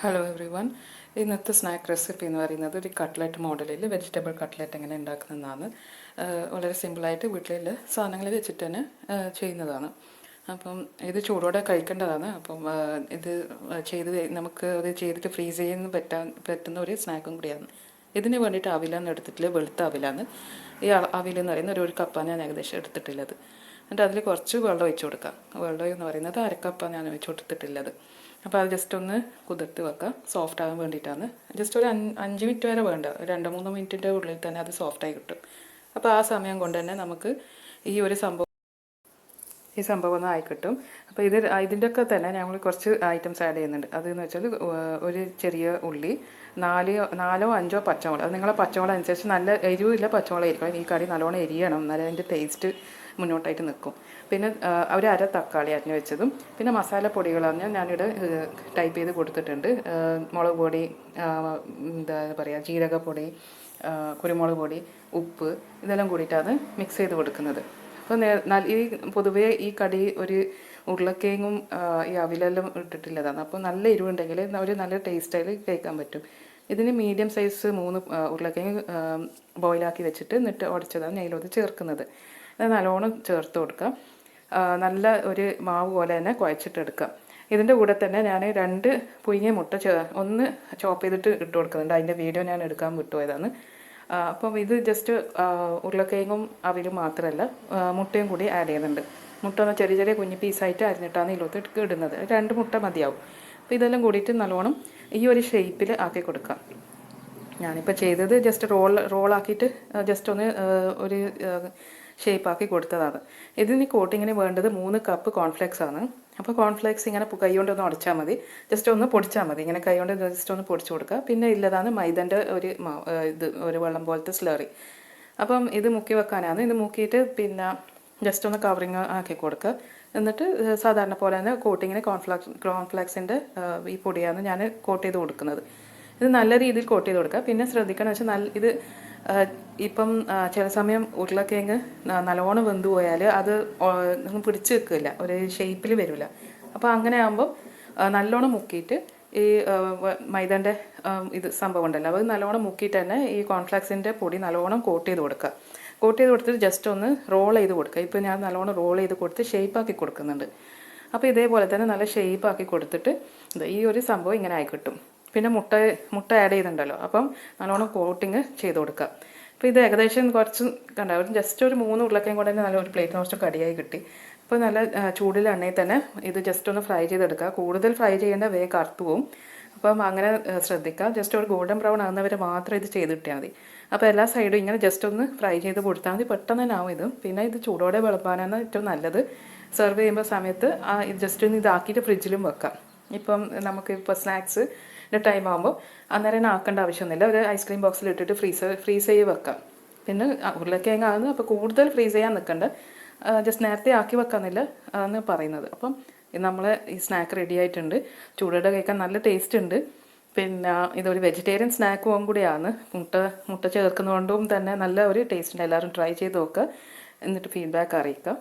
Hello every one. ഇന്നത്തെ snack recipe എന്ന് പറയുന്നത് ഒരു കട്ട്ലറ്റ് മോഡലിൽ വെജിറ്റബിൾ കട്ട്ലറ്റ് എങ്ങനെ ഉണ്ടാക്കുന്നതെന്നാണ്. വളരെ സിമ്പിളായിട്ട് വീട്ടിലുള്ള സാധനങ്ങൾ വെച്ചിട്ട് തന്നെ ചെയ്യുന്നതാണ്. അപ്പം ഇത് ചൂടോടെ കഴിക്കേണ്ടതാണ്. അപ്പം ഇത് നമുക്ക് അത് ചെയ്തിട്ട് ഫ്രീസ് ചെയ്യാൻ പറ്റുന്ന ഒരു സ്നാക്കും കൂടിയാണ്. ഇതിന് വേണ്ടിയിട്ട് അവിലാന്ന് എടുത്തിട്ടില്ല, വെളുത്ത അവിലാണ്. ഈ അവിലെന്ന് പറയുന്ന ഒരു കപ്പാണ് ഞാൻ ഏകദേശം എടുത്തിട്ടുള്ളത്. എന്നിട്ട് അതിൽ കുറച്ച് വെള്ളം ഒഴിച്ച് കൊടുക്കാം. വെള്ളം എന്ന് പറയുന്നത് അരക്കപ്പാണ് ഞാൻ ഒഴിച്ച് കൊടുത്തിട്ടുള്ളത്. അപ്പോൾ അത് ജസ്റ്റ് ഒന്ന് കുതിർത്ത് വെക്കാം, സോഫ്റ്റ് ആകാൻ വേണ്ടിയിട്ടാണ്. ജസ്റ്റ് ഒരു 5 മിനിറ്റ് വരെ വേണ്ട, 2-3 മിനിറ്റിൻ്റെ ഉള്ളിൽ തന്നെ അത് സോഫ്റ്റായി കിട്ടും. അപ്പോൾ ആ സമയം കൊണ്ട് തന്നെ നമുക്ക് ഈ സംഭവം ഒന്ന് ആയി കിട്ടും. അപ്പോൾ ഇതിൻ്റെയൊക്കെ തന്നെ ഞങ്ങൾ കുറച്ച് ഐറ്റംസ് ആഡ് ചെയ്യുന്നുണ്ട്. അതെന്ന് വെച്ചാൽ ഒരു ചെറിയ ഉള്ളി, 4-5 പച്ചമുളക്. അത് നിങ്ങളെ പച്ചമുളക് അനുസരിച്ച് നല്ല എരിവില്ല പച്ചമുളക് ആയിരിക്കണം. ഈ കറി നല്ലോണം എരിയണം, എന്നാലും അതിൻ്റെ ടേസ്റ്റ് മുന്നോട്ടായിട്ട് നിൽക്കും. പിന്നെ ഒരു അര തക്കാളി അരിഞ്ഞ് വെച്ചതും, പിന്നെ മസാലപ്പൊടികൾ പറഞ്ഞാൽ ഞാനിവിടെ ടൈപ്പ് ചെയ്ത് കൊടുത്തിട്ടുണ്ട്. മുളക് പൊടി, എന്താ പറയുക, ജീരകപ്പൊടി, കുരുമുളക് പൊടി, ഉപ്പ്, ഇതെല്ലാം കൂടിയിട്ടാണ് മിക്സ് ചെയ്ത് കൊടുക്കുന്നത്. അപ്പോൾ ഈ പൊതുവേ ഈ കടി ഒരു ഉരുളക്കിഴങ്ങും ഈ അവിലെല്ലാം ഇട്ടിട്ടുള്ളതാണ്. അപ്പോൾ നല്ല എരിവുണ്ടെങ്കിൽ ഒരു നല്ല ടേസ്റ്റായിൽ കഴിക്കാൻ പറ്റും. ഇതിന് മീഡിയം സൈസ് 3 ഉരുളക്കിഴങ്ങ് ബോയിലാക്കി വെച്ചിട്ട് എന്നിട്ട് ഉടച്ചതാണ് ഞാൻ ഇതിലോട്ട് ചേർക്കുന്നത്. അത് നല്ലോണം ചേർത്ത് കൊടുക്കാം. നല്ല ഒരു മാവ് പോലെ തന്നെ കുഴച്ചിട്ടെടുക്കാം. ഇതിൻ്റെ കൂടെ തന്നെ ഞാൻ 2 പുഴുങ്ങിയ മുട്ട ഒന്ന് ചോപ്പ് ചെയ്തിട്ട് ഇട്ട് കൊടുക്കുന്നുണ്ട്. അതിൻ്റെ വീഡിയോ ഞാൻ എടുക്കാൻ വിട്ടുപോയതാണ്. അപ്പം ഇത് ജസ്റ്റ് ഉരുളക്കിഴങ്ങും അവിലും മാത്രമല്ല, മുട്ടയും കൂടി ആഡ് ചെയ്യുന്നുണ്ട്. മുട്ട ഒന്ന് ചെറിയ ചെറിയ കുഞ്ഞു പീസായിട്ട് അരിഞ്ഞിട്ടാണ് ഇതിലോട്ട് ഇടുന്നത്. 2 മുട്ട മതിയാവും. അപ്പോൾ ഇതെല്ലാം കൂടിയിട്ട് നല്ലോണം ഈ ഒരു ഷേപ്പിൽ ആക്കി കൊടുക്കാം. ഞാനിപ്പോൾ ചെയ്തത് ജസ്റ്റ് റോളാക്കിയിട്ട് ജസ്റ്റ് ഒന്ന് ഒരു ഷേപ്പാക്കി കൊടുത്തതാണ്. ഇതിന് കോട്ടിങ്ങിന് വേണ്ടത് 3 കപ്പ് കോൺഫ്ലെക്സ് ആണ്. അപ്പോൾ കോൺഫ്ലെക്സ് ഇങ്ങനെ കൈ കൊണ്ടൊന്ന് ഉടച്ചാൽ മതി, ജസ്റ്റ് ഒന്ന് പൊടിച്ചാൽ മതി. ഇങ്ങനെ കൈ കൊണ്ട് ജസ്റ്റ് ഒന്ന് പൊടിച്ച് കൊടുക്കുക. പിന്നെ ഇല്ലതാണ് മൈദൻ്റെ ഒരു വെള്ളം പോലത്തെ സ്ലറി. അപ്പം ഇത് മുക്കി വെക്കാനാണ്. ഇത് മുക്കിയിട്ട് പിന്നെ ജസ്റ്റ് ഒന്ന് കവറിങ് ആക്കി കൊടുക്കുക. എന്നിട്ട് സാധാരണ പോലെ തന്നെ കോട്ടിങ്ങിന് കോൺഫ്ലെക്സിൻ്റെ ഈ പൊടിയാണ് ഞാൻ കോട്ട് ചെയ്ത് കൊടുക്കുന്നത്. ഇത് നല്ല രീതിയിൽ കോട്ട് ചെയ്ത് കൊടുക്കുക. പിന്നെ ശ്രദ്ധിക്കണം വെച്ചാൽ ഇത് ഇപ്പം ചില സമയം ഉരുളക്കിഴങ്ങ് നല്ലോണം വെന്ത് പോയാൽ അത് പിടിച്ച് വെക്കില്ല, ഒരു ഷേപ്പിൽ വരില്ല. അപ്പോൾ അങ്ങനെ ആകുമ്പോൾ നല്ലോണം മുക്കിയിട്ട് ഈ മൈദൻ്റെ സംഭവം ഉണ്ടല്ലോ, അത് നല്ലോണം മുക്കിയിട്ട് തന്നെ ഈ കോൺഫ്ലെക്സിൻ്റെ പൊടി നല്ലോണം കോട്ട് ചെയ്ത് കൊടുക്കുക. കോട്ട് ചെയ്ത് കൊടുത്തിട്ട് ജസ്റ്റ് ഒന്ന് റോൾ ചെയ്ത് കൊടുക്കുക. ഇപ്പോൾ ഞാൻ നല്ലോണം റോൾ ചെയ്ത് കൊടുത്ത് ഷേപ്പാക്കി കൊടുക്കുന്നുണ്ട്. അപ്പോൾ ഇതേപോലെ തന്നെ നല്ല ഷേപ്പാക്കി കൊടുത്തിട്ട് ഈ ഒരു സംഭവം ഇങ്ങനെ ആയി കിട്ടും. പിന്നെ മുട്ട ആഡ് ചെയ്യുന്നുണ്ടല്ലോ, അപ്പം നല്ലോണം കോട്ടിങ് ചെയ്ത് കൊടുക്കുക. അപ്പോൾ ഇത് ഏകദേശം കുറച്ച് കണ്ടാവും, ജസ്റ്റ് ഒരു 3 ഉരുളക്കയും കൂടെ തന്നെ നല്ലൊരു പ്ലേറ്റ് റോസ്റ്റ് കടിയായി കിട്ടി. അപ്പോൾ നല്ല ചൂടിൽ എണ്ണയിൽ തന്നെ ഇത് ജസ്റ്റ് ഒന്ന് ഫ്രൈ ചെയ്തെടുക്കുക. കൂടുതൽ ഫ്രൈ ചെയ്യേണ്ട വേഗം കറുത്തു പോവും. അപ്പം അങ്ങനെ ശ്രദ്ധിക്കുക. ജസ്റ്റ് ഒരു ഗോൾഡൻ ബ്രൗൺ ആകുന്നവരെ മാത്രം ഇത് ചെയ്ത് കിട്ടിയാൽ മതി. അപ്പോൾ എല്ലാ സൈഡും ഇങ്ങനെ ജസ്റ്റ് ഒന്ന് ഫ്രൈ ചെയ്ത് കൊടുത്താൽ മതി. പെട്ടെന്ന് തന്നെ ആവും ഇത്. പിന്നെ ഇത് ചൂടോടെ വിളമ്പാനാണ് ഏറ്റവും നല്ലത്. സെർവ് ചെയ്യുമ്പോൾ സമയത്ത് ജസ്റ്റ് ഒന്ന് ഇതാക്കിയിട്ട് ഫ്രിഡ്ജിലും വെക്കാം. ഇപ്പം നമുക്ക് ഇപ്പോൾ സ്നാക്സിൻ്റെ ടൈം ആകുമ്പോൾ അന്നേരം ആക്കേണ്ട ആവശ്യമൊന്നുമില്ല. ഒരു ഐസ്ക്രീം ബോക്സിൽ ഇട്ടിട്ട് ഫ്രീസ് ചെയ്ത് വെക്കാം. പിന്നെ ഉരുളക്കിഴങ്ങ് ആകുന്നത് അപ്പോൾ കൂടുതൽ ഫ്രീസ് ചെയ്യാൻ നിൽക്കണ്ട, ജസ്റ്റ് നേരത്തെ ആക്കി വെക്കാമെന്നില്ല എന്ന് പറയുന്നത്. അപ്പം നമ്മൾ ഈ സ്നാക്ക് റെഡി ആയിട്ടുണ്ട്. ചൂടോടെ കഴിക്കാൻ നല്ല ടേസ്റ്റ് ഉണ്ട്. പിന്നെ ഇതൊരു വെജിറ്റേറിയൻ സ്നാക്കും കൂടിയാണ്. മുട്ട ചേർക്കുന്നതുകൊണ്ടും തന്നെ നല്ല ഒരു ടേസ്റ്റ് ഉണ്ട്. എല്ലാവരും ട്രൈ ചെയ്ത് നോക്കുക, എന്നിട്ട് ഫീഡ്ബാക്ക് അറിയിക്കാം.